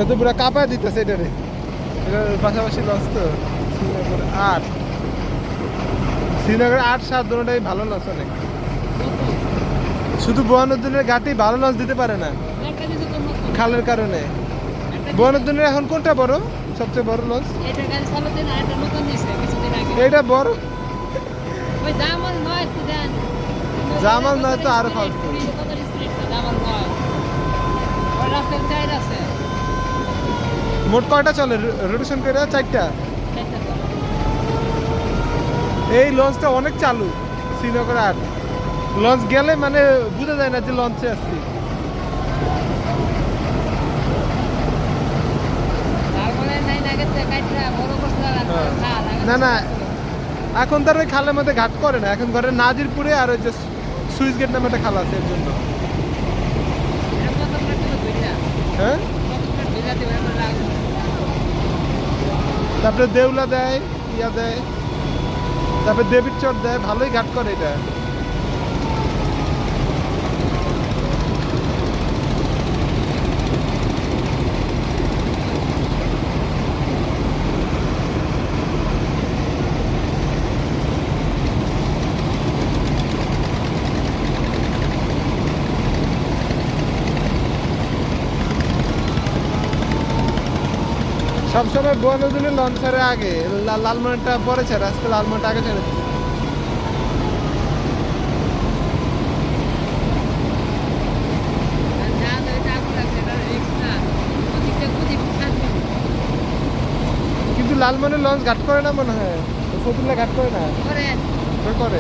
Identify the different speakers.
Speaker 1: তো পুরো কাঁপায় দিতেছে এটারে। এটার পাশাপাশি লঞ্চ তো শ্রীনগর 8-7 দুটোটাই ভালো লঞ্চ অনেক। শুধু বোয়ানুদ্দিনের ঘাটি ভালো লঞ্চ দিতে পারে না খালের কারণে। বোয়ানুদ্দিনের এখন কোনটা বড়, সবচেয়ে বড় লঞ্চ? এটা বড় জামাল নয় তো আরো ফালতু। মোট কয়টা চলে রোটেশন করে? 4টা। এই লঞ্চটা অনেক চালু শ্রীনগর 8। লঞ্চ গেলে মানে বোঝা যায় না যে লঞ্চে আসছি। না না, এখন তার ওই খালের মধ্যে ঘাট করে না, এখন ঘরে নাজিরপুরে আর ওই যে সুইচ গেট নামে একটা খাল আছে এর জন্য। হ্যাঁ, তারপরে দেউলা দেয়, ইয়া দেয়, তারপরে দেবীর চর দেয়, ভালোই ঘাট করে এটা। সবসময় বোয়ানুদ্দিনের লঞ্চ ছাড়ে আগে, লালমনিরটা পরে ছাড়ে, আজকে লালমনিরটা আগে ছেড়ে দিচ্ছে। কিন্তু লালমনির লঞ্চ ঘাট করে না মনে হয়, ফতুল্লা ঘাট করে না। করে